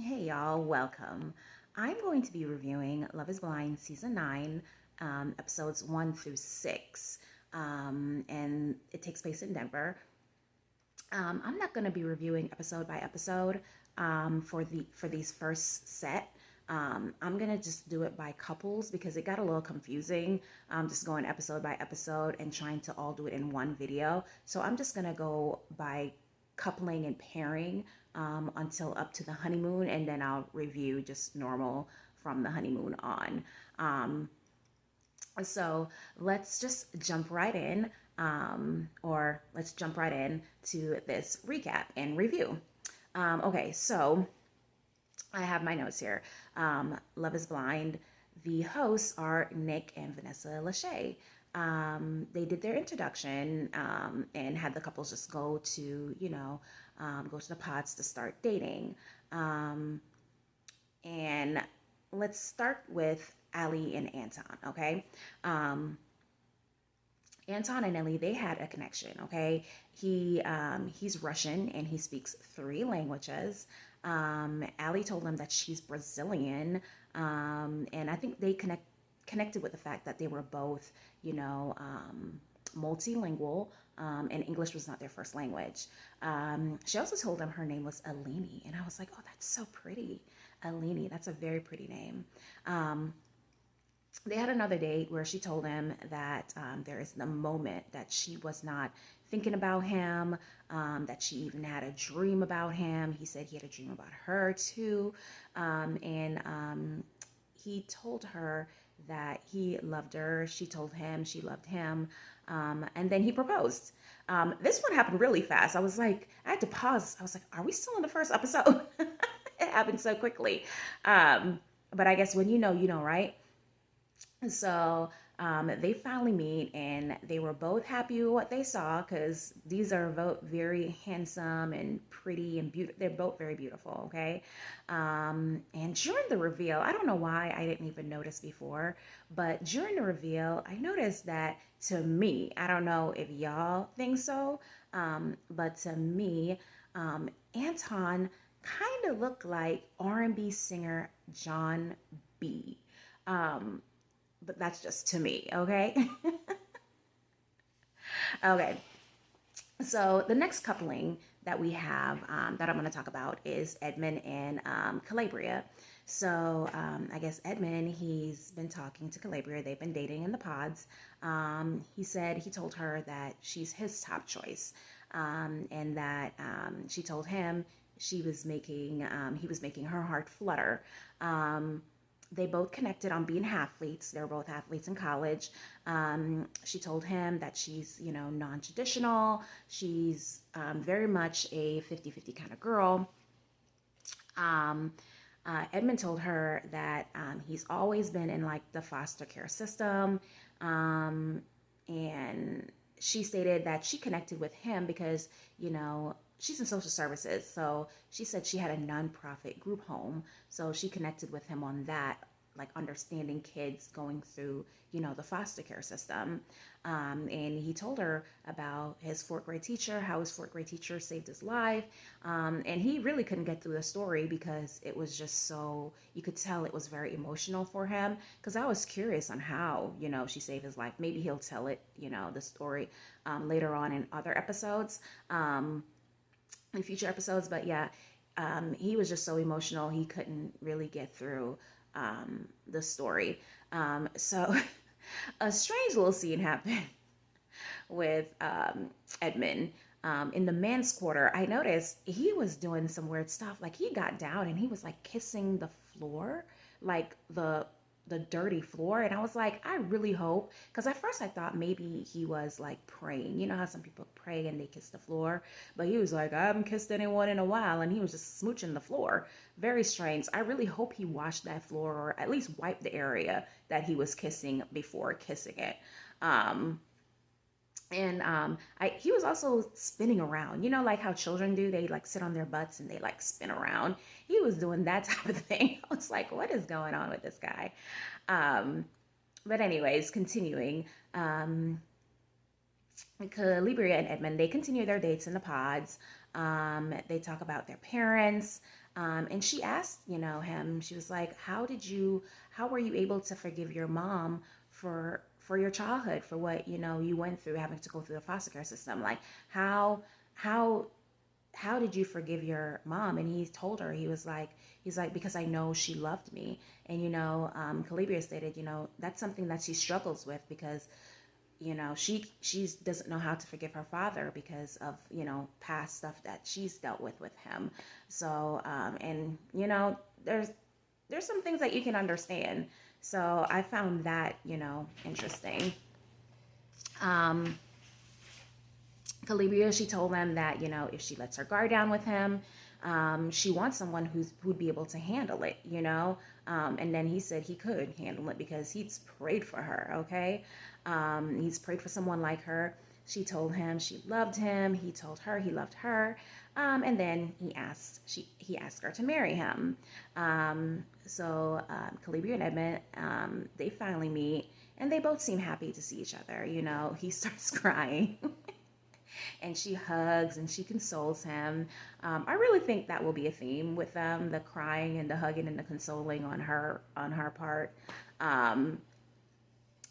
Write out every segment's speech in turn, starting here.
Hey y'all, welcome. I'm going to be reviewing Love is Blind Season 9, episodes 1 through 6, and it takes place in Denver. I'm not going to be reviewing episode by episode for these first set. I'm gonna just do it by couples because it got a little confusing, just going episode by episode and trying to all do it in one video. So I'm just gonna go by coupling and pairing until up to the honeymoon, and then I'll review just normal from the honeymoon on. Um, so let's just jump right in, or let's jump right in to this recap and review. Okay, so I have my notes here. Love is Blind. The hosts are Nick and Vanessa Lachey. They did their introduction and had the couples just go to, go to the pods to start dating. And let's start with Ali and Anton, okay? Anton and Ellie, they had a connection, okay? He's Russian and he speaks three languages. Ali told him that she's Brazilian, and I think they connected with the fact that they were both, multilingual, and English was not their first language. She also told him her name was Alini, and I was like, oh, that's so pretty. Alini, that's a very pretty name. They had another date where she told him that there is the moment that she was not thinking about him, that she even had a dream about him. He said he had a dream about her too. And he told her that he loved her. She told him she loved him. And then he proposed. This one happened really fast. I had to pause. I was like, are we still in the first episode? It happened so quickly. But I guess when you know, right? So they finally meet and they were both happy with what they saw because these are both very handsome and pretty and beautiful. They're both very beautiful, okay? And during the reveal, I don't know why I didn't even notice before, but during the reveal, I noticed that to me, I don't know if y'all think so, but to me, Anton kind of looked like R&B singer John B. But that's just to me, okay? Okay, so the next coupling that we have that I'm going to talk about is Edmund and Calabria. So I guess Edmund, he's been talking to Calabria. They've been dating in the pods. He told her that she's his top choice, and that she told him he was making her heart flutter. They both connected on being athletes. They were both athletes in college. She told him that she's, non-traditional. She's very much a 50-50 kind of girl. Edmund told her that he's always been in like the foster care system. And she stated that she connected with him because, she's in social services. So she said she had a nonprofit group home. So she connected with him on that, like understanding kids going through, the foster care system. And he told her about his fourth grade teacher, how his fourth grade teacher saved his life. And he really couldn't get through the story because it was just so, you could tell it was very emotional for him. Because I was curious on how, she saved his life. Maybe he'll tell it, the story later on in other episodes. In future episodes, but yeah, he was just so emotional he couldn't really get through the story. So a strange little scene happened with Edmund. In the men's quarter, I noticed he was doing some weird stuff. Like he got down and he was like kissing the floor, like the dirty floor. And I was like, I really hope, because at first I thought maybe he was like praying. You know how some people pray and they kiss the floor? But he was like, I haven't kissed anyone in a while. And he was just smooching the floor. Very strange. I really hope he washed that floor or at least wiped the area that he was kissing before kissing it. He was also spinning around, like how children do. They like sit on their butts and they like spin around. He was doing that type of thing. I was like, what is going on with this guy? But anyways, continuing, Calibria and Edmund, they continue their dates in the pods. They talk about their parents. And she asked, him, she was like, how were you able to forgive your mom for your childhood, for what, you went through having to go through the foster care system? Like, how, how did you forgive your mom? And he told her, he's like, because I know she loved me. And, Calibria stated, that's something that she struggles with because, she doesn't know how to forgive her father because of, past stuff that she's dealt with him. So, and, there's some things that you can understand. So I found that, interesting. Um, Calibria, she told them that, if she lets her guard down with him, she wants someone who'd be able to handle it, and then he said he could handle it because he's prayed for her, okay? He's prayed for someone like her. She told him she loved him. He told her he loved her. And then he asked her to marry him. Calibria and Edmund, they finally meet, and they both seem happy to see each other. He starts crying. And she hugs and she consoles him. I really think that will be a theme with them, the crying and the hugging and the consoling on her part.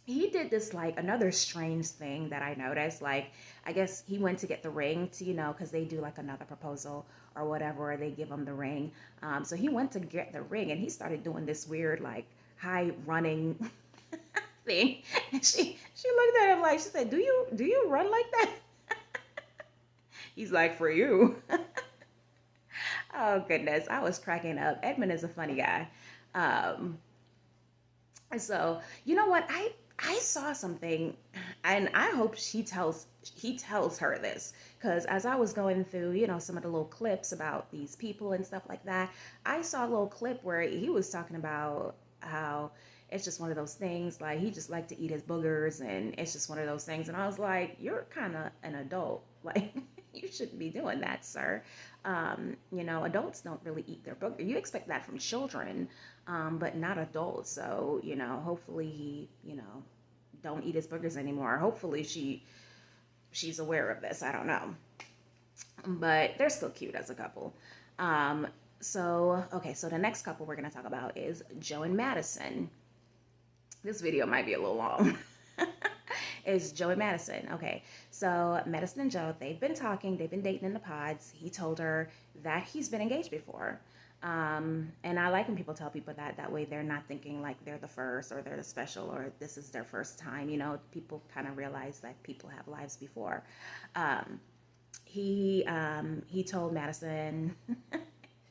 He did this, like, another strange thing that I noticed. Like, I guess he went to get the ring to, because they do like another proposal or whatever, or they give him the ring. So he went to get the ring and he started doing this weird, like, high running thing. And she looked at him like, she said, do you run like that? He's like, for you. Oh, goodness. I was cracking up. Edmund is a funny guy. So, you know what? I saw something, and I hope he tells her this, because as I was going through, some of the little clips about these people and stuff like that, I saw a little clip where he was talking about how it's just one of those things, like he just liked to eat his boogers, and it's just one of those things. And I was like, you're kind of an adult, like you shouldn't be doing that, sir. Adults don't really eat their booger. You expect that from children, but not adults. So, hopefully he, don't eat his boogers anymore. Hopefully she's aware of this. I don't know. But they're still cute as a couple. So the next couple we're going to talk about is Joe and Madison. This video might be a little long. Is Joe and Madison. Okay, so Madison and Joe, they've been talking, they've been dating in the pods. He told her that he's been engaged before. And I like when people tell people that way they're not thinking like they're the first or they're the special or this is their first time. People kind of realize that people have lives before. He told Madison,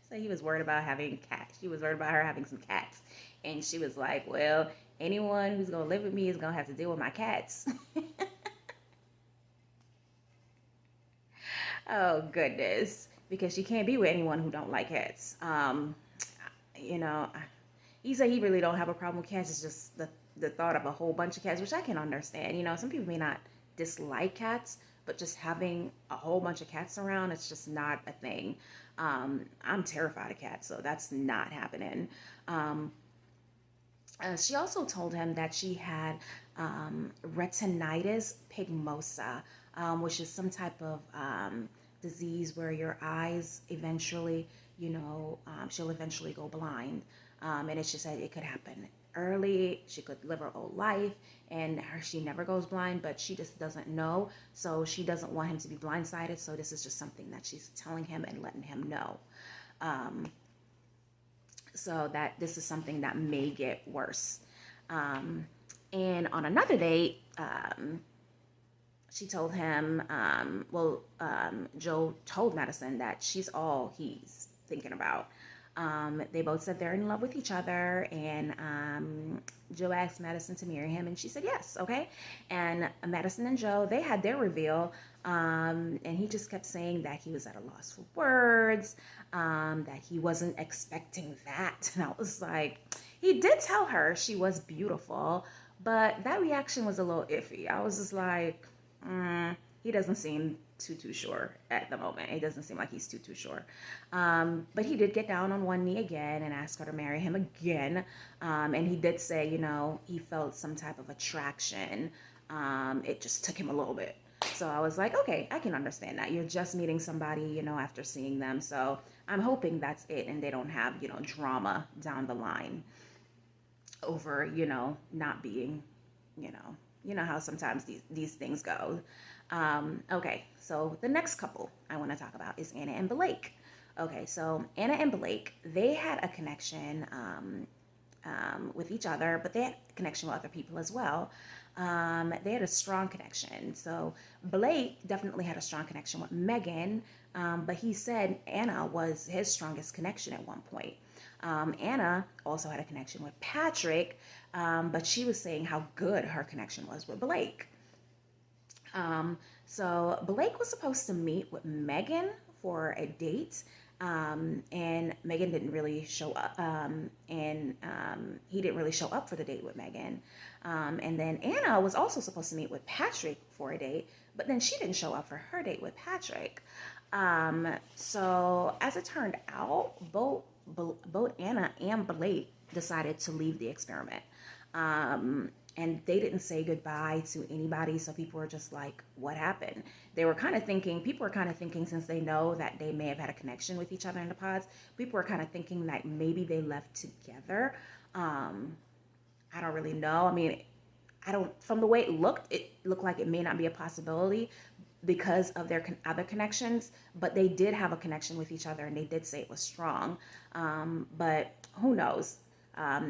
so he was worried about having cats. She was worried about her having some cats. And she was like, well, anyone who's going to live with me is going to have to deal with my cats. Oh, goodness. Because she can't be with anyone who don't like cats. You know, he said he really don't have a problem with cats. It's just the thought of a whole bunch of cats, which I can understand. Some people may not dislike cats, but just having a whole bunch of cats around, it's just not a thing. I'm terrified of cats, so that's not happening. She also told him that she had retinitis pigmentosa, which is some type of disease where your eyes eventually, she'll eventually go blind. And she said it could happen early. She could live her whole life, and she never goes blind, but she just doesn't know. So she doesn't want him to be blindsided. So this is just something that she's telling him and letting him know. So that this is something that may get worse. And on another date, she told him, Joe told Madison that she's all he's thinking about. They both said they're in love with each other, and Joe asked Madison to marry him, and she said yes, okay? And Madison and Joe, they had their reveal, and he just kept saying that he was at a loss for words, that he wasn't expecting that. And I was like, he did tell her she was beautiful, but that reaction was a little iffy. I was just like, he doesn't seem too sure at the moment. It doesn't seem like he's too sure. But he did get down on one knee again and ask her to marry him again. And he did say, he felt some type of attraction. It just took him a little bit. So I was like, okay, I can understand that. You're just meeting somebody, after seeing them. So I'm hoping that's it and they don't have, drama down the line over, not being, you know, how sometimes these things go. Okay, so the next couple I want to talk about is Anna and Blake. Okay, so Anna and Blake, they had a connection with each other, but they had a connection with other people as well. They had a strong connection. So Blake definitely had a strong connection with Megan, but he said Anna was his strongest connection at one point. Anna also had a connection with Patrick, but she was saying how good her connection was with Blake. So Blake was supposed to meet with Megan for a date, and Megan didn't really show up, and he didn't really show up for the date with Megan. And then Anna was also supposed to meet with Patrick for a date, but then she didn't show up for her date with Patrick. So as it turned out, both Anna and Blake decided to leave the experiment. And they didn't say goodbye to anybody. So people were just like, what happened? People were kind of thinking, since they know that they may have had a connection with each other in the pods, people were kind of thinking that maybe they left together. I don't really know. I mean, from the way it looked like it may not be a possibility because of their other connections, but they did have a connection with each other and they did say it was strong. But who knows?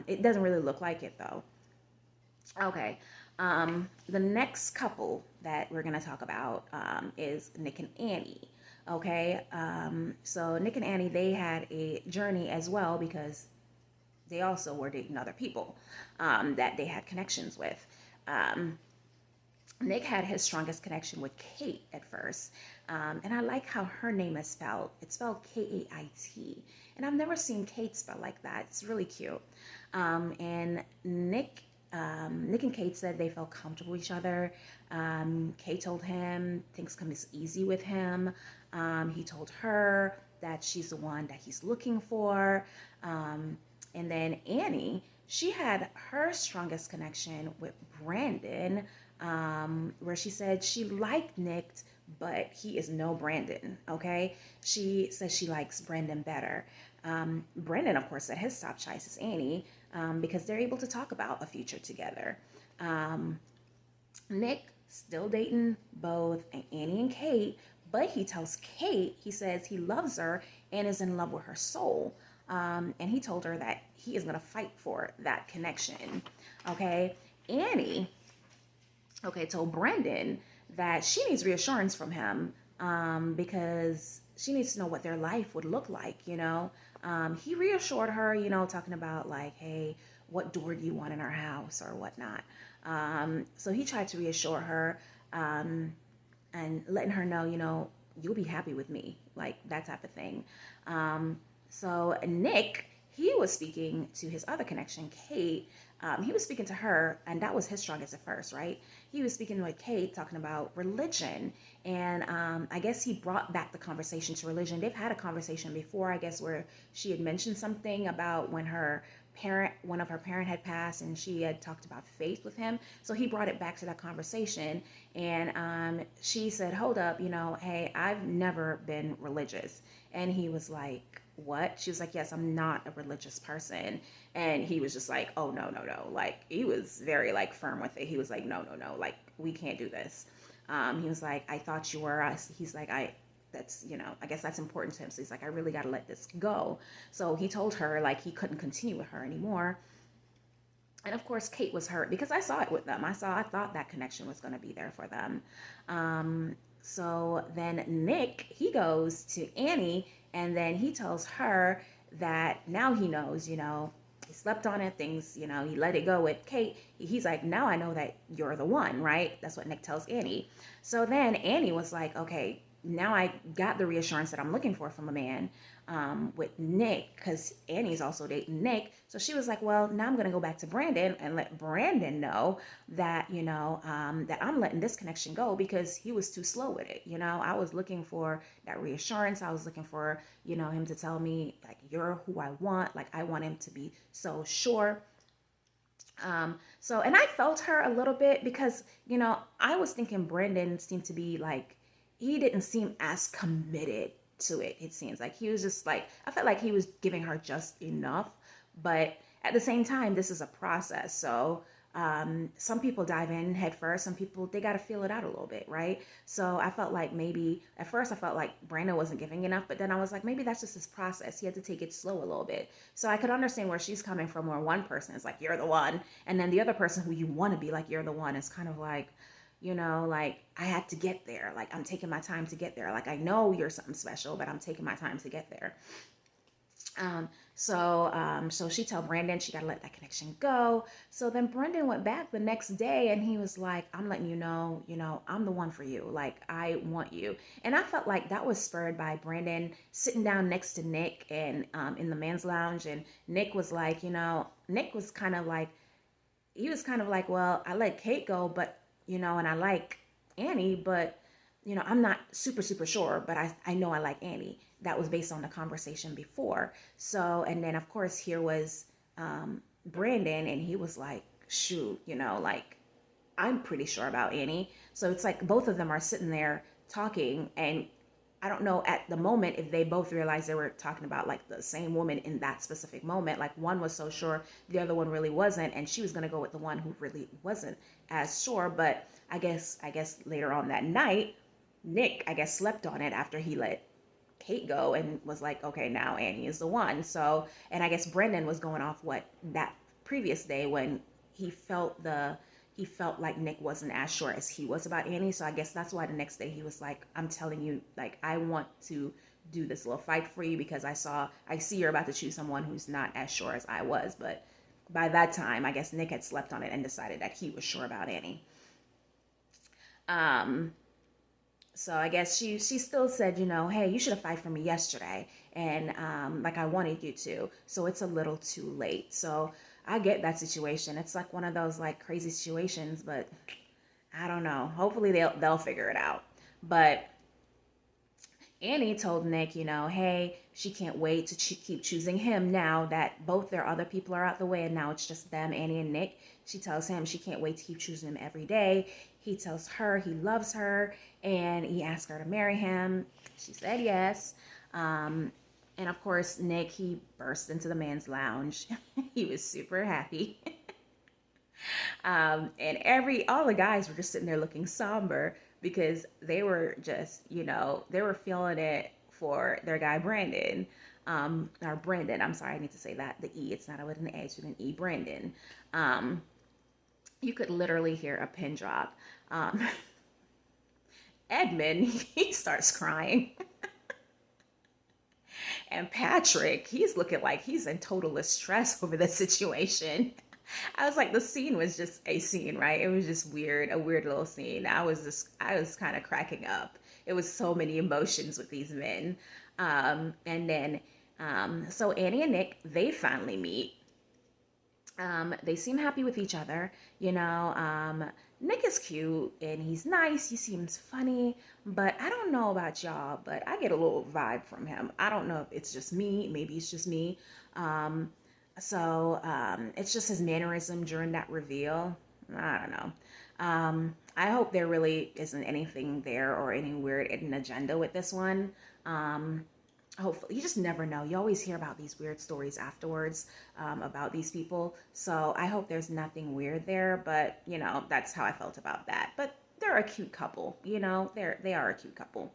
It doesn't really look like it though. Okay. The next couple that we're going to talk about is Nick and Annie. Okay. So Nick and Annie, they had a journey as well because they also were dating other people that they had connections with. Nick had his strongest connection with Kate at first. And I like how her name is spelled. It's spelled Kait. And I've never seen Kate spelled like that. It's really cute. And Nick and Kate said they felt comfortable with each other. Kate told him things come as easy with him. He told her that she's the one that he's looking for. And then Annie, she had her strongest connection with Brandon, where she said she liked Nick, but he is no Brandon, okay? She says she likes Brandon better. Brandon, of course, said his top choice is Annie because they're able to talk about a future together. Nick still dating both Annie and Kate, but he tells Kate, he says he loves her and is in love with her soul. And he told her that he is going to fight for that connection. Okay. Annie, told Brendan that she needs reassurance from him because she needs to know what their life would look like, He reassured her, talking about like, hey, what door do you want in our house or whatnot. So he tried to reassure her and letting her know, you'll be happy with me, like that type of thing. So Nick, he was speaking to his other connection, Kate. He was speaking to her, and that was his strongest at first, right? He was speaking with Kate, talking about religion. And I guess he brought back the conversation to religion. They've had a conversation before, I guess, where she had mentioned something about when one of her parent had passed, and she had talked about faith with him. So he brought it back to that conversation. And she said, hold up, hey, I've never been religious. And he was like, what? She was like, yes, I'm not a religious person. And he was just like, oh, no. Like, he was very like firm with it. He was like, no. Like, we can't do this. He was like, I thought you were us. He's like, I guess that's important to him. So he's like, I really got to let this go. So he told her like he couldn't continue with her anymore. And of course, Kate was hurt because I saw it with them. I thought that connection was going to be there for them. So then Nick, he goes to Annie, and then he tells her that now he knows, he slept on it, things, he let it go with Kate. He's like, now I know that you're the one, right? That's what Nick tells Annie. So then Annie was like, okay, now I got the reassurance that I'm looking for from a man with Nick, because Annie's also dating Nick. So she was like, well, now I'm going to go back to Brandon and let Brandon know that, that I'm letting this connection go because he was too slow with it. I was looking for that reassurance. I was looking for, him to tell me like, you're who I want. Like, I want him to be so sure. So, and I felt her a little bit because, I was thinking Brandon seemed to be like, he didn't seem as committed to it. It seems like he was just like, I felt like he was giving her just enough. But at the same time, this is a process. So, some people dive in head first. Some people, they got to feel it out a little bit, right? So I felt like maybe at first I felt like Brandon wasn't giving enough, but then I was like, maybe that's just his process. He had to take it slow a little bit. So I could understand where she's coming from, where one person is like, you're the one. And then the other person who you want to be like, you're the one, is kind of like, like I had to get there. Like I'm taking my time to get there. Like I know you're something special, but I'm taking my time to get there. So she told Brandon she gotta let that connection go. So then Brandon went back the next day and he was like, I'm letting I'm the one for you. Like I want you. And I felt like that was spurred by Brandon sitting down next to Nick and in the men's lounge. And Nick was like, Nick was kind of like, he was kind of like, well, I let Kate go, but and I like Annie, but I'm not super, super sure, but I know I like Annie. That was based on the conversation before. So, and then of course here was Brandon, and he was like, shoot, like I'm pretty sure about Annie. So it's like both of them are sitting there talking, and I don't know at the moment if they both realized they were talking about like the same woman in that specific moment. Like one was so sure, the other one really wasn't, and she was gonna go with the one who really wasn't as sure. But I guess later on that night, Nick, I guess, slept on it after he let Kate go and was like, okay, now Annie is the one. So, and I guess Brendan was going off what that previous day when he felt like Nick wasn't as sure as he was about Annie. So I guess that's why the next day he was like, I'm telling you, like, I want to do this little fight for you because I see you're about to choose someone who's not as sure as I was. But by that time, I guess Nick had slept on it and decided that he was sure about Annie. So I guess she still said, hey, you should have fight for me yesterday, and like I wanted you to. So it's a little too late. So I get that situation. It's like one of those like crazy situations, but I don't know. Hopefully they'll figure it out. But Annie told Nick, hey, she can't wait to keep choosing him now that both their other people are out the way and now it's just them, Annie and Nick. She tells him she can't wait to keep choosing him every day. He tells her he loves her and he asked her to marry him. She said yes. And of course, Nick, he burst into the man's lounge. He was super happy. And all the guys were just sitting there looking somber because they were just, they were feeling it for their guy Brandon. Or Brandon, I'm sorry, I need to say that, the E, it's not with an A, it's with an E, Brandon. You could literally hear a pin drop. Edmund, he starts crying. And Patrick, he's looking like he's in total distress over the situation. I was like, the scene was just a scene, right? It was just weird, a weird little scene. I was kind of cracking up. It was so many emotions with these men. And then, so Annie and Nick, they finally meet. They seem happy with each other. Nick is cute and he's nice. He seems funny, but I don't know about y'all, but I get a little vibe from him. I don't know if it's just me. Maybe it's just me. So it's just his mannerism during that reveal. I don't know. I hope there really isn't anything there or any weird hidden agenda with this one. Hopefully, you just never know. You always hear about these weird stories afterwards about these people. So I hope there's nothing weird there, but that's how I felt about that. But they're a cute couple, they are a cute couple.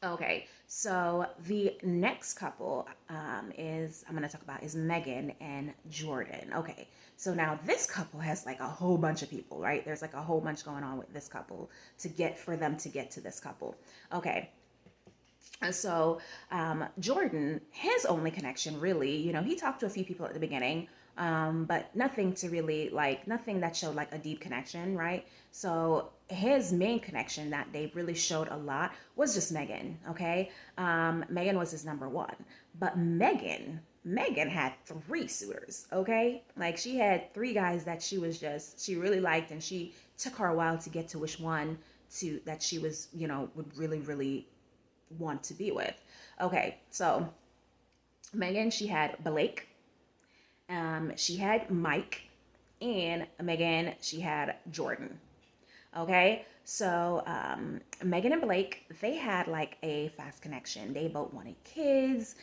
Okay, so the next couple I'm going to talk about is Megan and Jordan. Okay, so now this couple has like a whole bunch of people, right? There's like a whole bunch going on with this couple for them to get to this couple. Okay. So Jordan, his only connection really, he talked to a few people at the beginning, but nothing to really nothing that showed like a deep connection, right? So his main connection that they really showed a lot was just Megan, okay? Megan was his number one, but Megan had three suitors, okay? Like she had three guys that she really liked, and she took her a while to get to which one that she was, would really, really want to be with. Okay, so Megan, she had Blake, she had Mike, And Megan, she had Jordan. Okay, so Megan and Blake, they had like a fast connection. They both wanted kids.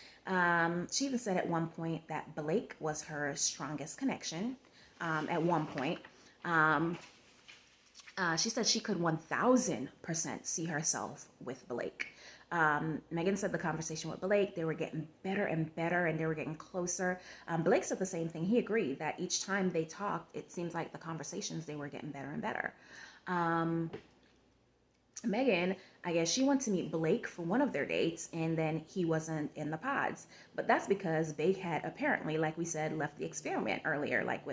She even said at one point that Blake was her strongest connection. At one point, um, she said she could 1000% see herself with Blake. Megan said the conversation with Blake, they were getting better and better and they were getting closer. Blake said the same thing. He agreed that each time they talked, it seems like the conversations, they were getting better and better. Um, Megan, I guess she went to meet Blake for one of their dates, and then he wasn't in the pods. But that's because Blake had apparently, like we said, left the experiment earlier, like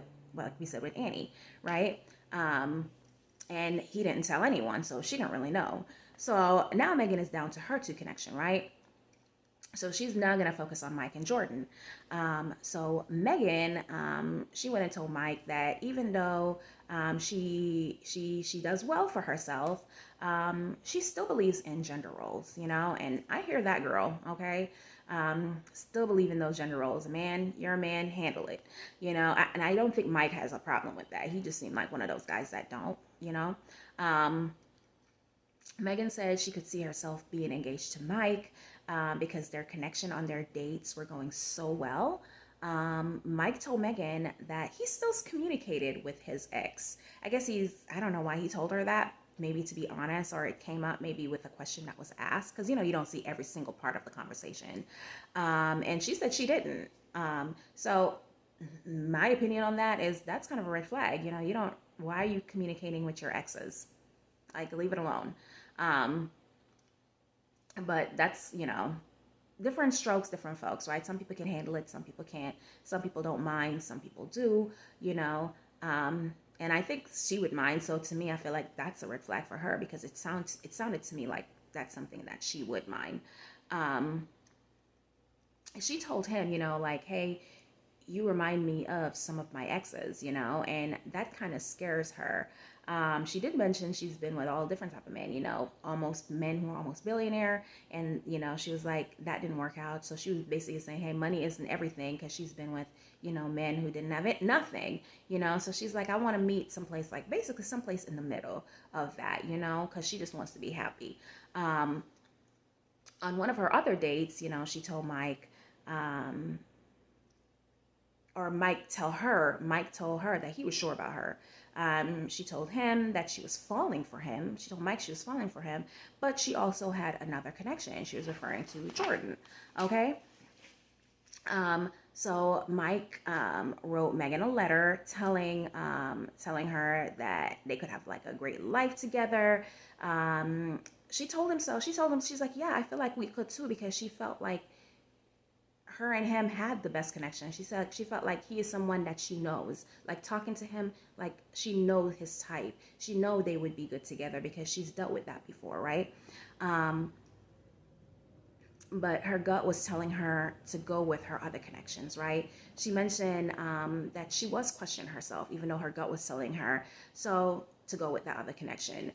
we said with Annie, right? And he didn't tell anyone, so she didn't really know. So now Megan is down to her two connection, right? So she's now going to focus on Mike and Jordan. So Megan, she went and told Mike that even though she does well for herself, she still believes in gender roles, you know. And I hear that, girl. Okay, still believe in those gender roles. Man, you're a man, handle it, you know. And I don't think Mike has a problem with that. He just seemed like one of those guys that don't, you know. Megan said she could see herself being engaged to Mike because their connection on their dates were going so well. Mike told Megan that he still communicated with his ex. I don't know why he told her that, maybe to be honest, or it came up maybe with a question that was asked, because, you know, you don't see every single part of the conversation. And she said she didn't. So my opinion on that is that's kind of a red flag. You know, why are you communicating with your exes? Like, leave it alone. Um, but that's, you know, different strokes, different folks, right? Some people can handle it, some people can't. Some people don't mind, some people do, you know. And I think she would mind. So to me, I feel like that's a red flag for her, because it sounded to me like that's something that she would mind. Um, she told him, you know, like, hey, you remind me of some of my exes, you know, and that kind of scares her. She did mention she's been with all different type of men, you know, almost men who are almost billionaire. And, you know, she was like, that didn't work out. So she was basically saying, hey, money isn't everything, because she's been with, you know, men who didn't have it, nothing, you know. So she's like, I want to meet someplace, like basically someplace in the middle of that, you know, because she just wants to be happy. On one of her other dates, you know, she told Mike, um, or Mike told her that he was sure about her. She told him that she was falling for him. She told Mike she was falling for him, but she also had another connection. She was referring to Jordan. Okay. So Mike wrote Megan a letter telling her that they could have like a great life together. She told him so. She told him, she's like, yeah, I feel like we could too, because she felt like her and him had the best connection. She said she felt like he is someone that she knows. Like talking to him, like she knows his type. She know they would be good together because she's dealt with that before, right? Um, but her gut was telling her to go with her other connections, right? She mentioned that she was questioning herself, even though her gut was telling her so to go with that other connection.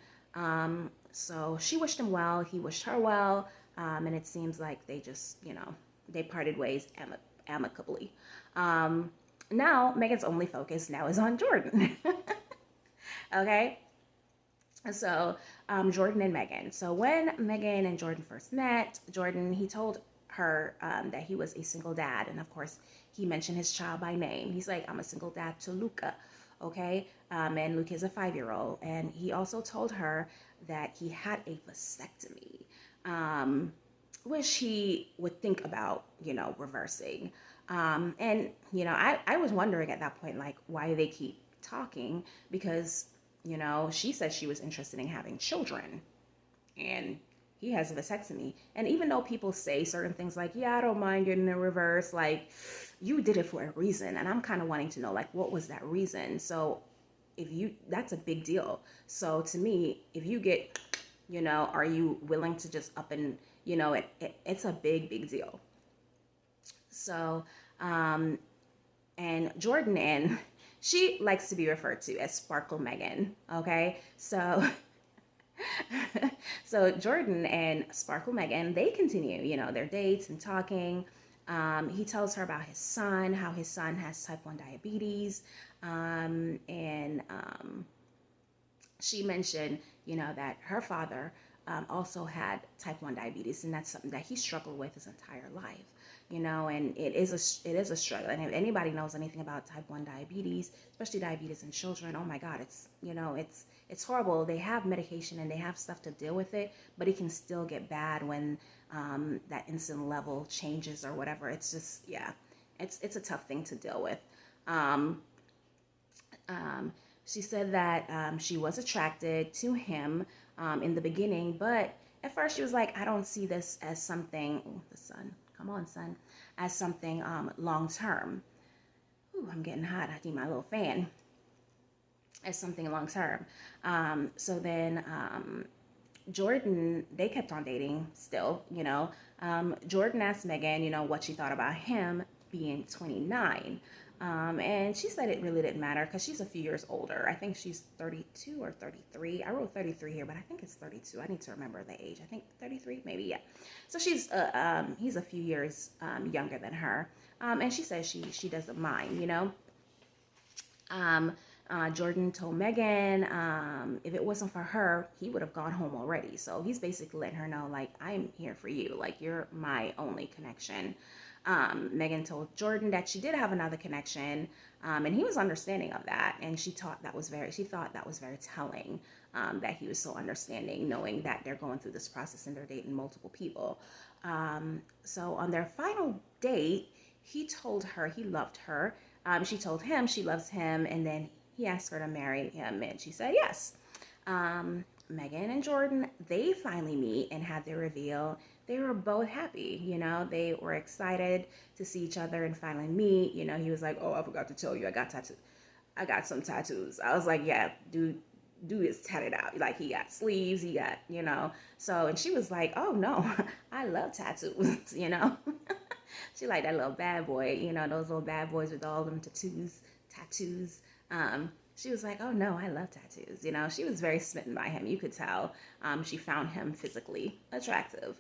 So she wished him well. He wished her well. And it seems like they just, you know, they parted ways amicably. Now, Megan's only focus now is on Jordan. Okay? So, Jordan and Megan. So when Megan and Jordan first met, Jordan, he told her that he was a single dad. And of course, he mentioned his child by name. He's like, I'm a single dad to Luca. Okay? And Luca is a 5-year-old. And he also told her that he had a vasectomy. Which he would think about, you know, reversing. And, you know, I was wondering at that point, like, why they keep talking, because, you know, she said she was interested in having children, and he has a vasectomy. And even though people say certain things like, yeah, I don't mind getting a reverse, like, you did it for a reason. And I'm kind of wanting to know, like, what was that reason? So that's a big deal. So to me, if you get, you know, are you willing to just up and, you know, it's a big deal. So, and Jordan, and she likes to be referred to as Sparkle Megan. Okay. So, so Jordan and Sparkle Megan, they continue, you know, their dates and talking. He tells her about his son, how his son has type 1 diabetes. And she mentioned, that her father also had type 1 diabetes, and that's something that he struggled with his entire life. And it is a struggle. And if anybody knows anything about type 1 diabetes, especially diabetes in children, oh my God, it's horrible. They have medication and they have stuff to deal with it, but it can still get bad when that insulin level changes or whatever. It's just, yeah, it's a tough thing to deal with. Um, um, she said that she was attracted to him in the beginning, but at first she was like, I don't see this as something, oh, the sun, come on, sun, as something long term. Ooh, I'm getting hot. I need my little fan. As something long term. So then Jordan, they kept on dating still, Jordan asked Megan, what she thought about him being 29. And she said it really didn't matter because she's a few years older. I think she's 32 or 33. I wrote 33 here, but I think it's 32. I need to remember the age. I think 33, maybe, yeah. So he's a few years younger than her. And she says she doesn't mind, Jordan told Megan if it wasn't for her, he would have gone home already. So he's basically letting her know, like, I'm here for you. Like, you're my only connection. Megan told Jordan that she did have another connection, and he was understanding of that. And she thought that was very telling, that he was so understanding, knowing that they're going through this process and they're dating multiple people. So on their final date, he told her he loved her. She told him she loves him, and then he asked her to marry him, and she said yes. Megan and Jordan, they finally meet and had their reveal. They were both happy, they were excited to see each other and finally meet. He was like, oh, I forgot to tell you, I got some tattoos. I was like, yeah, dude is tatted out. Like, he got sleeves, he got, so, and she was like, oh no, I love tattoos, She liked that little bad boy, those little bad boys with all them tattoos. She was like, oh no, I love tattoos. She was very smitten by him. You could tell she found him physically attractive.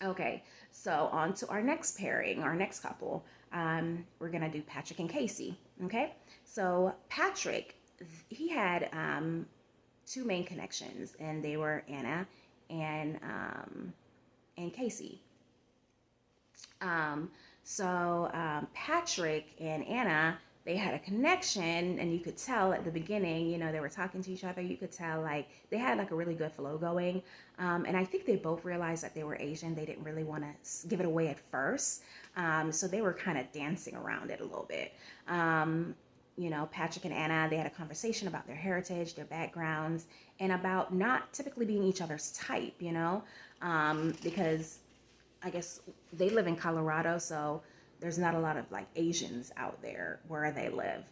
Okay, so on to our next pairing, our next couple. We're going to do Patrick and Casey. Okay, so Patrick, he had two main connections, and they were Anna and Casey. Patrick and Anna, they had a connection, and you could tell at the beginning, they were talking to each other. You could tell, like, they had like a really good flow going. And I think they both realized that they were Asian. They didn't really want to give it away at first. So they were kind of dancing around it a little bit. Patrick and Anna, they had a conversation about their heritage, their backgrounds, and about not typically being each other's type, because I guess they live in Colorado, so there's not a lot of like Asians out there where they live,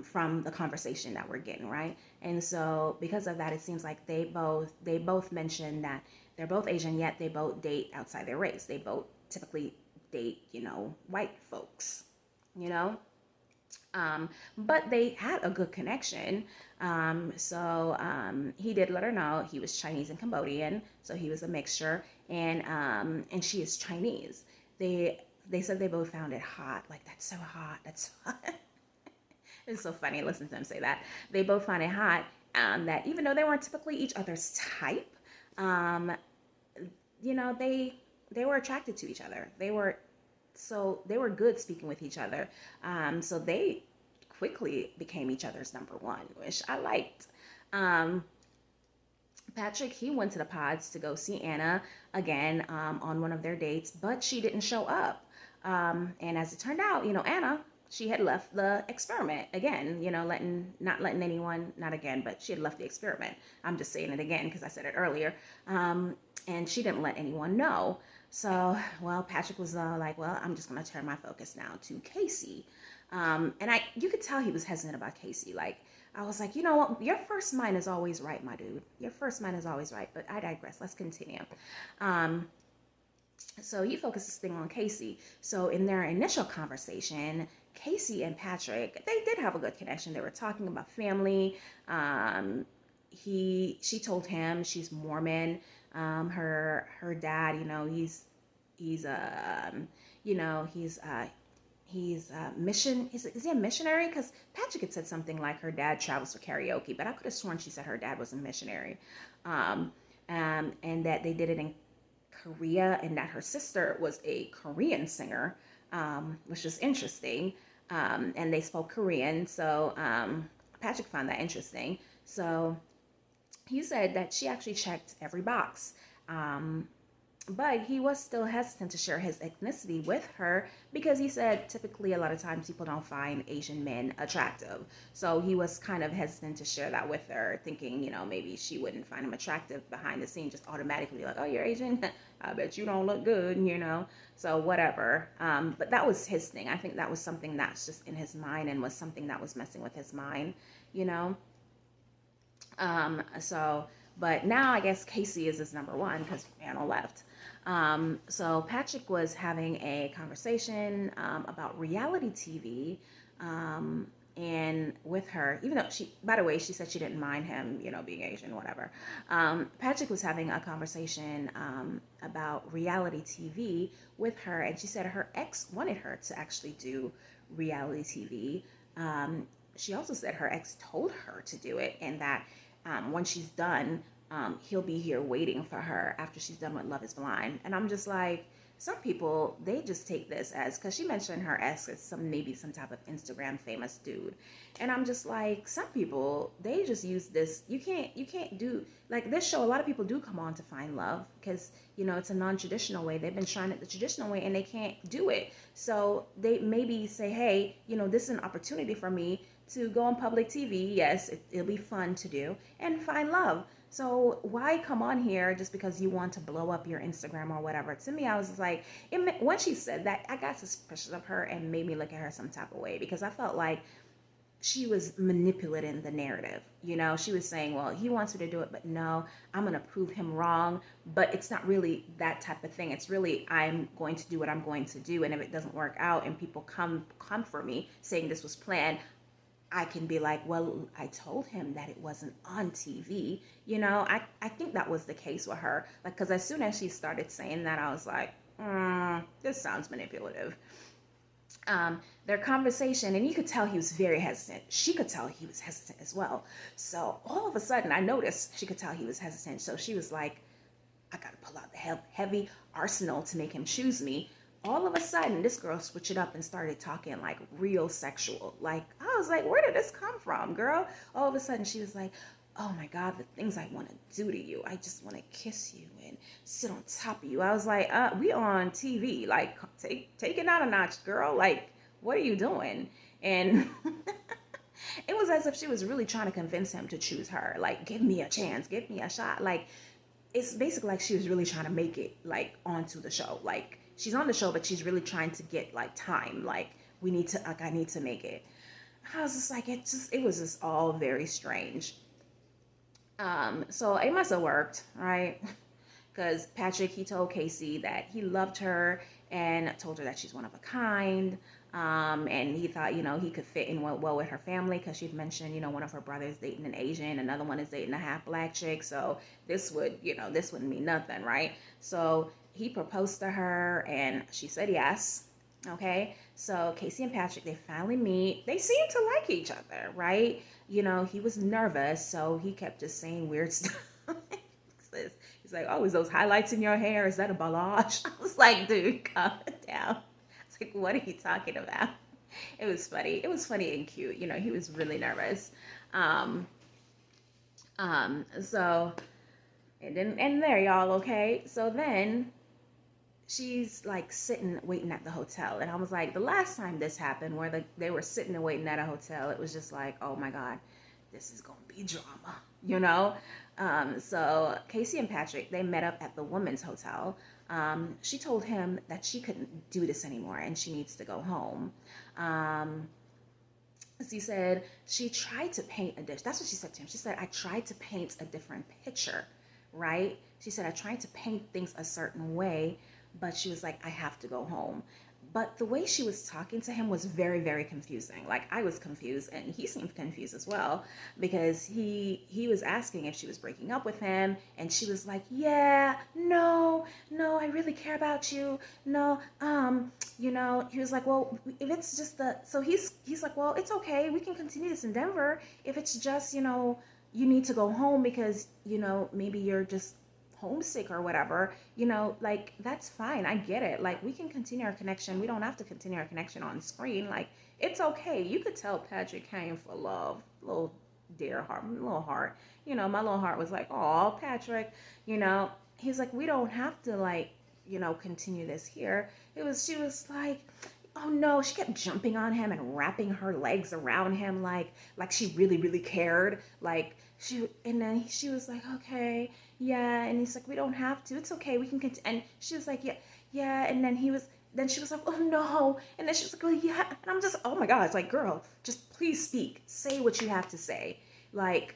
from the conversation that we're getting, right? And so because of that, it seems like they both mentioned that they're both Asian, yet they both date outside their race. They both typically date, white folks, but they had a good connection. He did let her know he was Chinese and Cambodian, so he was a mixture, and she is Chinese. They said they both found it hot. Like, that's so hot. That's so hot. It's so funny. Listen to them say that. They both found it hot, that even though they weren't typically each other's type, they were attracted to each other. They were good speaking with each other. So they quickly became each other's number one, which I liked. Patrick, he went to the pods to go see Anna again, on one of their dates, but she didn't show up. And as it turned out, Anna, she had left the experiment again, not letting anyone, not again, but she had left the experiment. I'm just saying it again because I said it earlier. And she didn't let anyone know. So, well, Patrick was like, well, I'm just going to turn my focus now to Casey. And you could tell he was hesitant about Casey. Like, I was like, you know what? Your first mind is always right, my dude. Your first mind is always right. But I digress. Let's continue. So he focused this thing on Casey. So in their initial conversation, Casey and Patrick, they did have a good connection. They were talking about family. She told him she's Mormon. Her dad, he's you know, he's mission. Is he a missionary? Because Patrick had said something like her dad travels for karaoke, but I could have sworn she said her dad was a missionary, um, and that they did it in Korea, and that her sister was a Korean singer, which was interesting. And they spoke Korean, so Patrick found that interesting. So he said that she actually checked every box. Um, but he was still hesitant to share his ethnicity with her because he said typically a lot of times people don't find Asian men attractive. So he was kind of hesitant to share that with her, thinking, you know, maybe she wouldn't find him attractive behind the scene, just automatically like, oh, you're Asian? I bet you don't look good, you know? So whatever. But that was his thing. I think that was something that's just in his mind and was something that was messing with his mind, you know? So, but now I guess Casey is his number one because Anna left. So Patrick was having a conversation about reality TV, and with her, even though she, by the way, she said she didn't mind him, you know, being Asian, whatever. Patrick was having a conversation about reality TV with her, and she said her ex wanted her to actually do reality TV. She also said her ex told her to do it, and that when she's done, he'll be here waiting for her after she's done with Love is Blind. And I'm just like, some people, they just take this as, because she mentioned her ex as maybe some type of Instagram famous dude. And I'm just like, some people, they just use this. You can't do, like this show, a lot of people do come on to find love because, you know, it's a non-traditional way. They've been trying it the traditional way and they can't do it. So they maybe say, hey, you know, this is an opportunity for me to go on public TV. Yes, it'll be fun to do and find love. So why come on here just because you want to blow up your Instagram or whatever? To me, I was just like, when she said that, I got suspicious of her and made me look at her some type of way because I felt like she was manipulating the narrative. You know, she was saying, well, he wants me to do it, but no, I'm going to prove him wrong. But it's not really that type of thing. It's really, I'm going to do what I'm going to do. And if it doesn't work out and people come for me saying this was planned, I can be like, well, I told him that it wasn't on TV. You know, I think that was the case with her. Like, because as soon as she started saying that, I was like, this sounds manipulative. Their conversation, and you could tell he was very hesitant. She could tell he was hesitant as well. So all of a sudden, I noticed she could tell he was hesitant. So she was like, I got to pull out the heavy arsenal to make him choose me. All of a sudden, this girl switched it up and started talking like real sexual. Like, I was like, where did this come from, girl? All of a sudden, she was like, oh my God, the things I want to do to you. I just want to kiss you and sit on top of you. I was like, we on TV. Like, take it out a notch, girl. Like, what are you doing? And it was as if she was really trying to convince him to choose her. Like, give me a chance, give me a shot. Like, it's basically like she was really trying to make it like onto the show. Like, she's on the show, but she's really trying to get like time. Like, I need to make it. I was just like, it was just all very strange. So it must have worked, right? Because Patrick, he told Casey that he loved her and told her that she's one of a kind. And he thought, you know, he could fit in well with her family because she'd mentioned, you know, one of her brothers dating an Asian, another one is dating a half black chick. So this wouldn't mean nothing, right? So he proposed to her and she said yes. Okay, so Casey and Patrick, they finally meet. They seem to like each other, right? You know, he was nervous, so he kept just saying weird stuff. He's like, oh, is those highlights in your hair? Is that a balayage? I was like, dude, calm down. It's like, what are you talking about? It was funny. It was funny and cute. You know, he was really nervous. So it didn't end there, y'all, okay? So then she's like sitting waiting at the hotel, and I was like, the last time this happened where they were sitting and waiting at a hotel, it was just like, oh my God, this is gonna be drama, you know. So Casey and Patrick, they met up at the women's hotel. She told him that she couldn't do this anymore and she needs to go home. She said she tried to paint a dish. That's what she said to him. She said, I tried to paint a different picture, right? She said, I tried to paint things a certain way, but she was like, I have to go home. But the way she was talking to him was very, very confusing. Like I was confused, and he seemed confused as well, because he was asking if she was breaking up with him, and she was like, "Yeah, no, no, I really care about you. No, he was like, well, if it's just the so he's like, well, it's okay. We can continue this in Denver if it's just you need to go home because maybe you're just homesick or whatever, like that's fine. I get it. Like we can continue our connection. We don't have to continue our connection on screen. Like it's okay. You could tell Patrick came for love. Little dear heart, little heart. My little heart was like, oh, Patrick, he's like, we don't have to like, continue this here. She was like, oh no, she kept jumping on him and wrapping her legs around him like she really, really cared. And then she was like, okay, yeah. And he's like, we don't have to. It's okay. We can continue. And she was like, yeah, yeah. And then she was like, oh no. And then she was like, oh yeah. And I'm just, oh my God. It's like, girl, just please speak. Say what you have to say. Like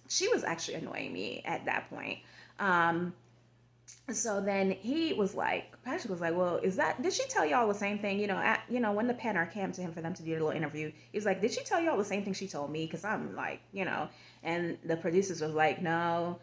she was actually annoying me at that point. So then Patrick was like, well, did she tell y'all the same thing? When the panel came to him for them to do a little interview, he was like, did she tell y'all the same thing she told me? Cause I'm like, and the producers was like, no,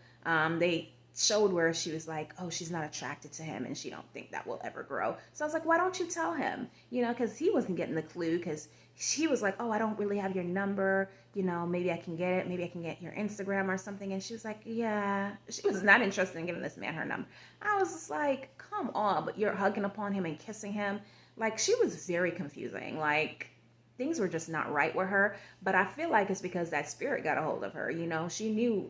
they showed where she was like, oh, she's not attracted to him and she don't think that will ever grow. So I was like, why don't you tell him? Cause he wasn't getting the clue, cause she was like, oh, I don't really have your number. Maybe I can get it. Maybe I can get your Instagram or something. And she was like, yeah, she was not interested in giving this man her number. I was just like, come on, but you're hugging upon him and kissing him. Like she was very confusing. Like things were just not right with her, but I feel like it's because that spirit got a hold of her. She knew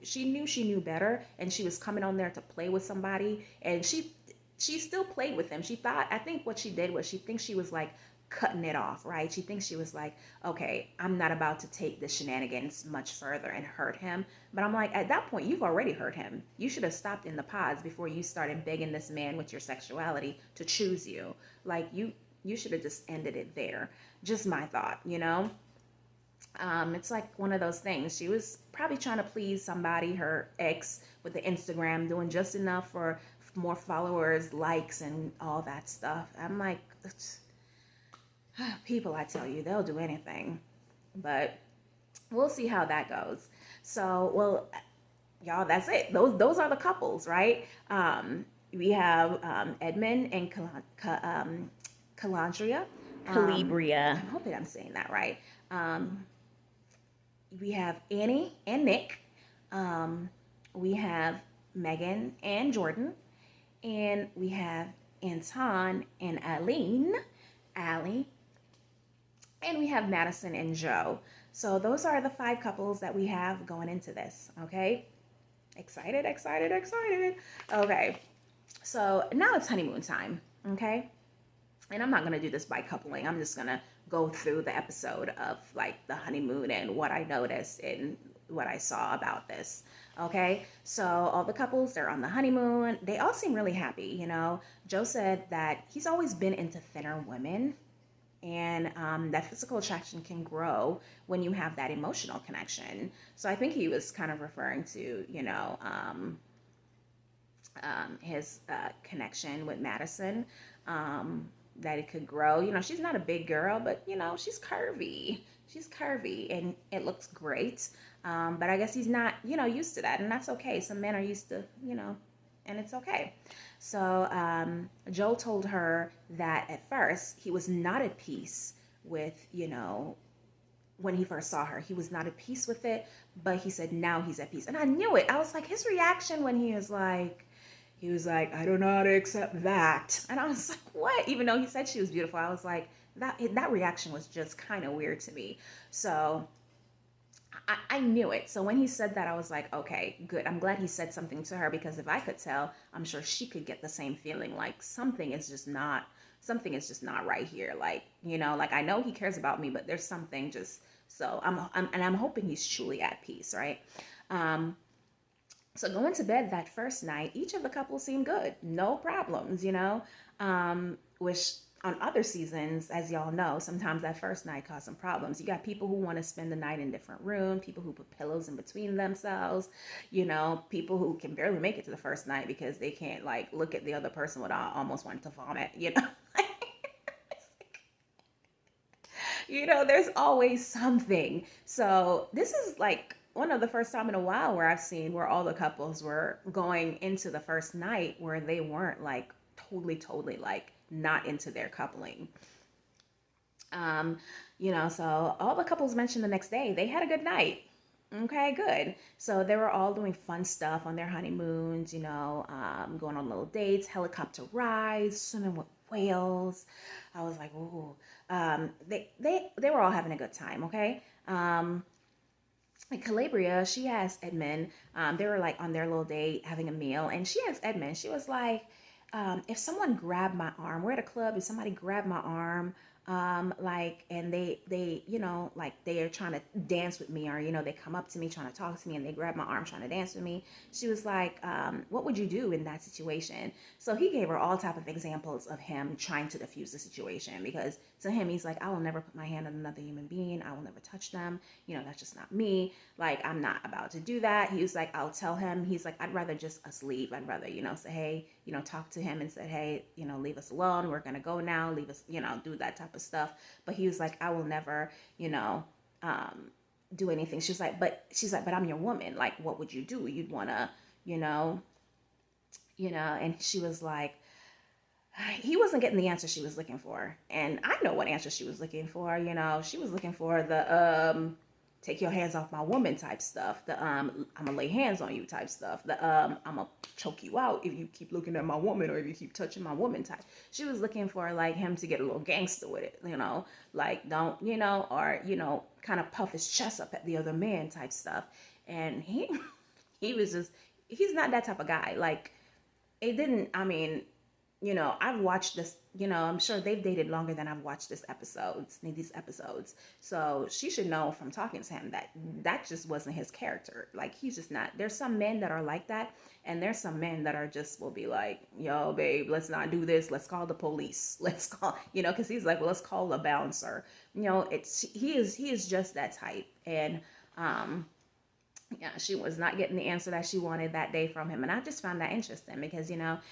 better, and she was coming on there to play with somebody, and she still played with him. I think what she did was she thinks she was like cutting it off, right? She thinks she was like, okay, I'm not about to take the shenanigans much further and hurt him. But I'm like, at that point, you've already hurt him. You should have stopped in the pods before you started begging this man with your sexuality to choose you. Like you should have just ended it there. Just my thought, It's like one of those things. She was probably trying to please somebody, her ex, with the Instagram, doing just enough for more followers, likes, and all that stuff. I'm like, people, I tell you, they'll do anything. But we'll see how that goes. So, well, y'all, that's it. Those are the couples, right? We have Edmund and Calandria. Calibria. I'm hoping I'm saying that right. We have Annie and Nick. We have Megan and Jordan. And we have Anton and Allie. And we have Madison and Joe. So those are the 5 couples that we have going into this, okay? Excited. Okay, so now it's honeymoon time, okay? And I'm not going to do this by coupling. I'm just going to go through the episode of like the honeymoon and what I noticed and what I saw about this. Okay, so all the couples, they're on the honeymoon. They all seem really happy, Joe said that he's always been into thinner women, and that physical attraction can grow when you have that emotional connection. So I think he was kind of referring to, his connection with Madison, that it could grow. She's not a big girl, but, she's curvy. She's curvy, and it looks great. But I guess he's not, used to that, and that's okay. Some men are used to, and it's okay. So Joel told her that at first he was not at peace with, when he first saw her, he was not at peace with it, but he said now he's at peace. And I knew it. I was like, his reaction when he was like, I don't know how to accept that. And I was like, what? Even though he said she was beautiful, I was like, that reaction was just kind of weird to me. So I knew it. So when he said that, I was like, okay, good. I'm glad he said something to her, because if I could tell, I'm sure she could get the same feeling. Like something is just not right here. Like, like I know he cares about me, but there's something just, so I'm hoping he's truly at peace. Right. So going to bed that first night, each of the couples seemed good. No problems, which on other seasons, as y'all know, sometimes that first night caused some problems. You got people who want to spend the night in different rooms, people who put pillows in between themselves, people who can barely make it to the first night because they can't like look at the other person without almost wanting to vomit, There's always something. So this is like one of the first time in a while where I've seen where all the couples were going into the first night where they weren't like totally like not into their coupling. Um, so all the couples mentioned the next day they had a good night. Okay, good. So they were all doing fun stuff on their honeymoons, going on little dates, helicopter rides, swimming with whales. I was like, ooh. They were all having a good time, okay? Like Calabria, she asked Edmund, they were like on their little date having a meal, and she asked Edmund, she was like, if someone grabbed my arm, we're at a club, if somebody grabbed my arm, like, and they, like they are trying to dance with me, or, they come up to me trying to talk to me and they grab my arm trying to dance with me. She was like, what would you do in that situation? So he gave her all type of examples of him trying to diffuse the situation, because to him, he's like, I will never put my hand on another human being. I will never touch them. That's just not me. Like, I'm not about to do that. He was like, I'll tell him. He's like, I'd rather just us leave. I'd rather, say, hey, talk to him and say, hey, leave us alone. We're going to go now. Leave us, do that type of stuff. But he was like, I will never, do anything. But I'm your woman. Like, what would you do? You'd want to, and she was like, he wasn't getting the answer she was looking for. And I know what answer she was looking for. She was looking for the, take your hands off my woman type stuff. The I'm gonna lay hands on you type stuff. The I'm gonna choke you out if you keep looking at my woman, or if you keep touching my woman type. She was looking for like him to get a little gangster with it, like don't, or kind of puff his chest up at the other man type stuff. And he was just, he's not that type of guy. Like, it didn't, I mean, I've watched this, I'm sure they've dated longer than I've watched these episodes. So she should know from talking to him that that just wasn't his character. Like, he's just not, there's some men that are like that. And there's some men that are just, will be like, yo, babe, let's not do this. Let's call the police. Let's call, cause he's like, well, let's call the bouncer. He is just that type. And, yeah, she was not getting the answer that she wanted that day from him. And I just found that interesting because,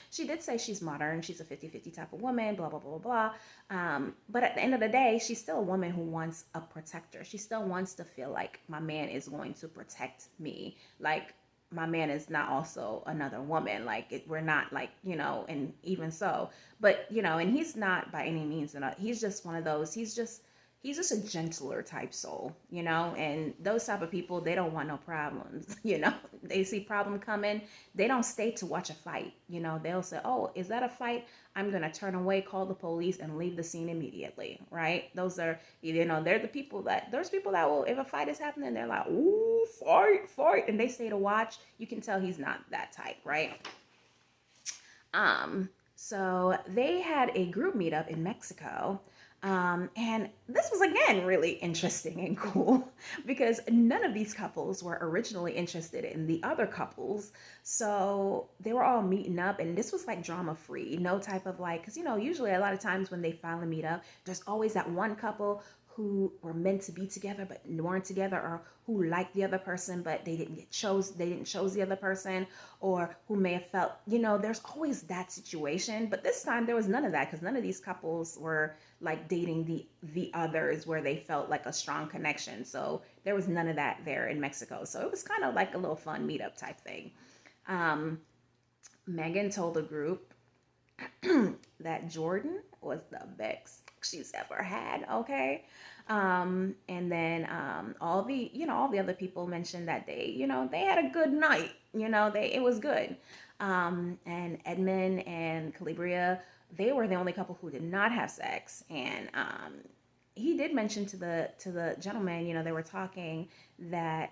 she did say she's modern. She's a 50-50 type of woman, blah, blah, blah, blah, blah. But at the end of the day, she's still a woman who wants a protector. She still wants to feel like my man is going to protect me. Like, my man is not also another woman. Like, we're not like, and even so. But, and he's not by any means, he's just one of those, he's just a gentler type soul, and those type of people, they don't want no problems, they see problem coming. They don't stay to watch a fight. They'll say, oh, is that a fight? I'm going to turn away, call the police, and leave the scene immediately. Right. Those are, they're the people that, there's people that will, if a fight is happening, they're like, ooh, fight. And they stay to watch. You can tell he's not that type. Right. So they had a group meetup in Mexico. And this was, again, really interesting and cool because none of these couples were originally interested in the other couples. So they were all meeting up, and this was like drama free, no type of like, because, usually a lot of times when they finally meet up, there's always that one couple who were meant to be together but weren't together, or who liked the other person but they didn't chose the other person, or who may have felt, there's always that situation. But this time there was none of that, because none of these couples were like dating the others where they felt like a strong connection. So there was none of that there in Mexico. So it was kind of like a little fun meetup type thing. Megan told the group that Jordan was the best she's ever had. Okay. And then all the other people mentioned that they had a good night. It was good. And Edmund and Calabria, they were the only couple who did not have sex. And he did mention to the gentleman, they were talking that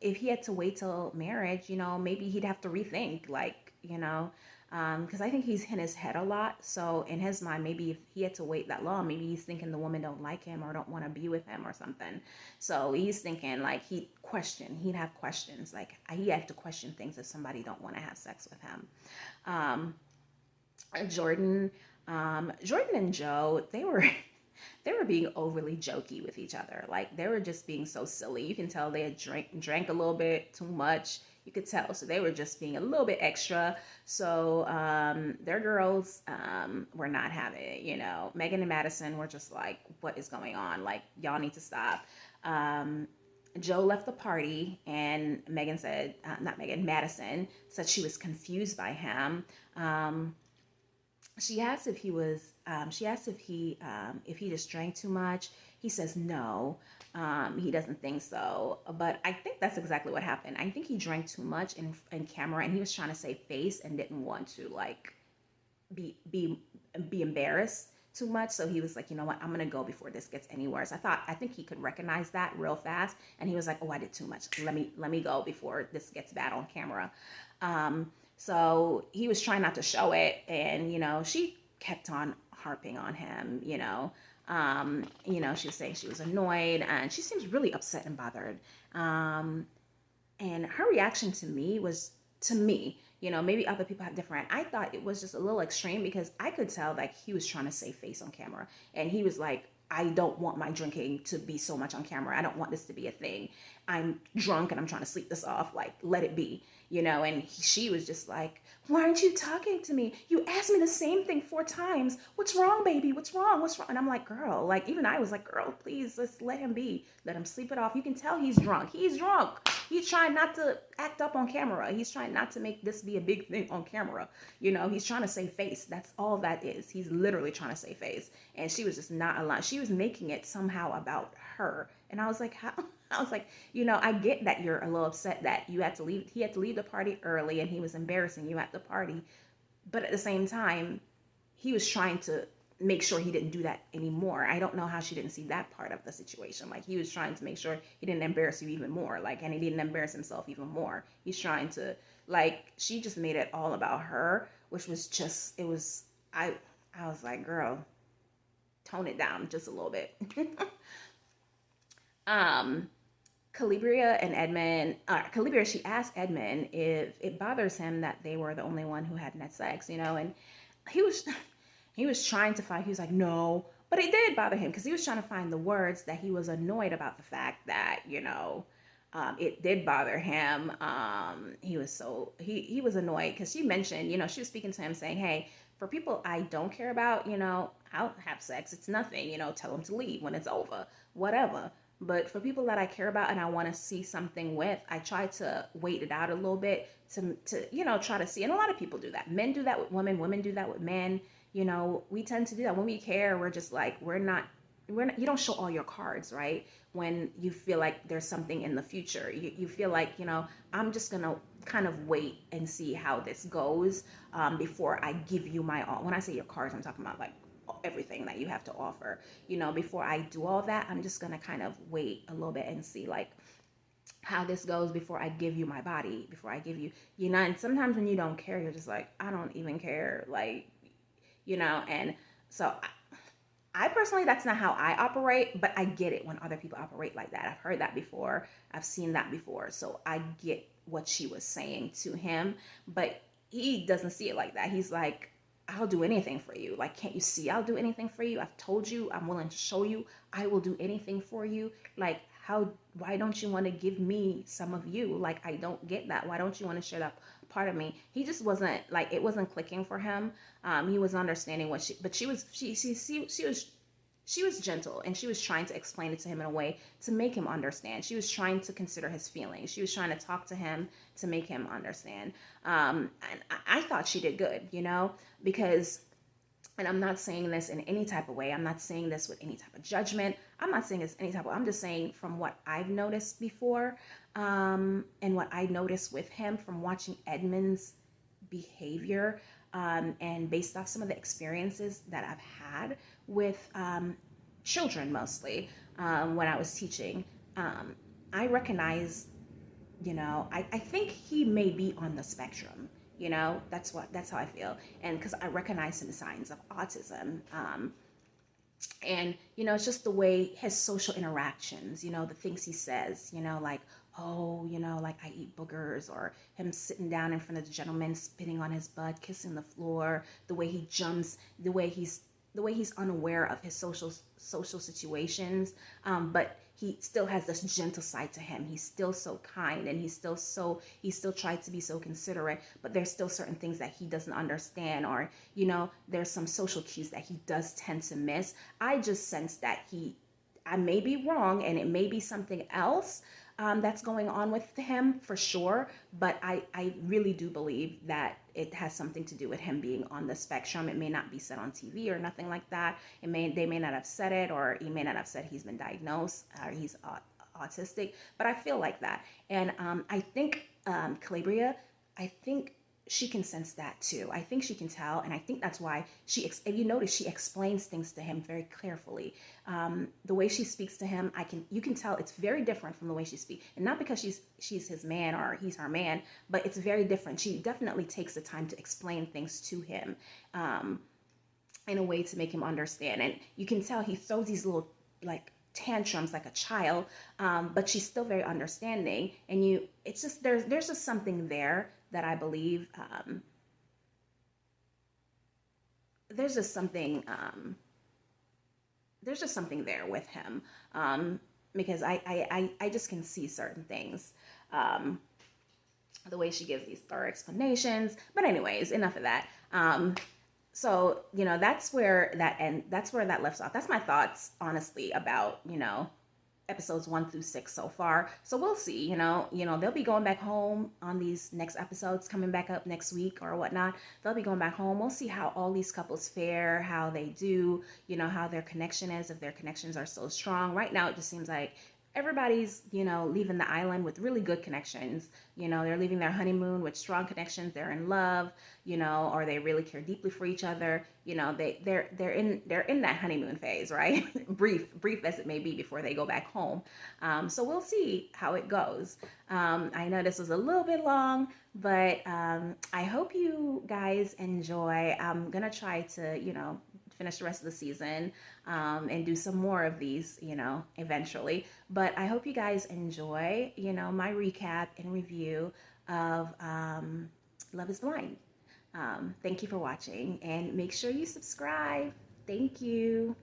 if he had to wait till marriage, maybe he'd have to rethink, like, because I think he's in his head a lot. So in his mind, maybe if he had to wait that long, maybe he's thinking the woman don't like him or don't want to be with him or something. So he's thinking like he'd have questions. Like, he had to question things if somebody don't want to have sex with him. Jordan and Joe, they were being overly jokey with each other. Like, they were just being so silly. You can tell they had drank a little bit too much. You could tell. So they were just being a little bit extra. So their girls were not having it. Megan and Madison were just like, what is going on? Like, y'all need to stop. Joe left the party, and Megan said, not Megan, Madison said she was confused by him. She asked if he was, she asked if he just drank too much. He says no, he doesn't think so. But I think that's exactly what happened. I think he drank too much in camera, and he was trying to save face and didn't want to like be embarrassed too much. So he was like, you know what, I'm gonna go before this gets any worse. I think he could recognize that real fast, and he was like, oh, I did too much. Let me go before this gets bad on camera. So he was trying not to show it, and she kept on harping on him. She was saying she was annoyed, and she seems really upset and bothered. And her reaction to me was, maybe other people have different. I thought it was just a little extreme, because I could tell like he was trying to save face on camera, and he was like, I don't want my drinking to be so much on camera. I don't want this to be a thing. I'm drunk and I'm trying to sleep this off. Like, let it be, and she was just like, why aren't you talking to me? You asked me the same thing 4 times. What's wrong, baby? What's wrong? What's wrong? And I'm like, girl, like, even I was like, girl, please, let's let him be. Let him sleep it off. You can tell he's drunk. He's drunk. He's trying not to act up on camera. He's trying not to make this be a big thing on camera. He's trying to save face. That's all that is. He's literally trying to save face. And she was just not aligned. She was making it somehow about her. And I was like, how? I was like, I get that you're a little upset that he had to leave the party early, and he was embarrassing you at the party. But at the same time, he was trying to make sure he didn't do that anymore. I don't know how she didn't see that part of the situation. Like, he was trying to make sure he didn't embarrass you even more. Like, and he didn't embarrass himself even more. He's trying to, like, she just made it all about her, which was just, I was like, girl, tone it down just a little bit. Calibria and Edmund, Calibria, she asked Edmund if it bothers him that they were the only one who had net sex, and he was trying to find, he was like, no, but it did bother him, because he was trying to find the words that he was annoyed about the fact that, it did bother him. He was annoyed, because she mentioned, she was speaking to him saying, hey, for people I don't care about, I'll have sex. It's nothing, tell them to leave when it's over, whatever. But for people that I care about and I want to see something with, I try to wait it out a little bit to try to see. And a lot of people do that. Men do that with women do that with men. We tend to do that when we care. We're just like, we're not, you don't show all your cards, right? When you feel like there's something in the future, you feel like, I'm just going to kind of wait and see how this goes before I give you my all. When I say your cards, I'm talking about like everything that you have to offer. Before I do all that, I'm just going to kind of wait a little bit and see like how this goes before I give you my body, before I give you, and sometimes when you don't care, you're just like, I don't even care. Like, and so I personally, that's not how I operate, but I get it when other people operate like that. I've heard that before. I've seen that before. So I get what she was saying to him, but he doesn't see it like that. He's like, I'll do anything for you. Like, can't you see I'll do anything for you? I've told you, I'm willing to show you. I will do anything for you. Like, why don't you want to give me some of you? Like, I don't get that. Why don't you want to share that part of me? He just wasn't, like, it wasn't clicking for him. He was understanding but she was gentle, and she was trying to explain it to him in a way to make him understand. She was trying to consider his feelings. She was trying to talk to him to make him understand. And I thought she did good, because, and I'm not saying this in any type of way. I'm not saying this with any type of judgment. I'm not saying this any type of, I'm just saying from what I've noticed before, and what I noticed with him from watching Edmund's behavior, and based off some of the experiences that I've had with children mostly, when I was teaching, I recognize, I think he may be on the spectrum. That's how I feel. And because I recognize some signs of autism. And, it's just the way his social interactions, the things he says, like, oh, like I eat boogers, or him sitting down in front of the gentleman, spitting on his butt, kissing the floor, the way he jumps, the way he's the way he's unaware of his social situations, but he still has this gentle side to him. He's still so kind, and he still tries to be so considerate, but there's still certain things that he doesn't understand, or there's some social cues that he does tend to miss. I just sense that I may be wrong, and it may be something else that's going on with him for sure, but I really do believe that it has something to do with him being on the spectrum. It may not be said on TV or nothing like that. They may not have said it, or he may not have said he's been diagnosed or he's autistic, but I feel like that. And I think Calabria, I think she can sense that too. I think she can tell, and I think that's why if you notice, she explains things to him very carefully. The way she speaks to him, you can tell it's very different from the way she speaks, and not because she's his man or he's her man, but it's very different. She definitely takes the time to explain things to him in a way to make him understand, and you can tell he throws these little like tantrums like a child, but she's still very understanding, and it's just there's just something there that I believe there's just something there with him, because I just can see certain things, the way she gives these thorough explanations. But anyways, enough of that. So that's where that left off. That's my thoughts, honestly, about episodes 1 through 6 so far. So we'll see. They'll be going back home on these next episodes, coming back up next week or whatnot. They'll be going back home. We'll see how all these couples fare, how they do, how their connection is, if their connections are so strong. Right now, it just seems like everybody's, leaving the island with really good connections. They're leaving their honeymoon with strong connections. They're in love, or they really care deeply for each other. They're in that honeymoon phase, right? brief as it may be before they go back home. So we'll see how it goes. I know this was a little bit long, but I hope you guys enjoy. I'm gonna try to, finish the rest of the season and do some more of these, eventually. But I hope you guys enjoy, my recap and review of Love is Blind. Thank you for watching, and make sure you subscribe. Thank you.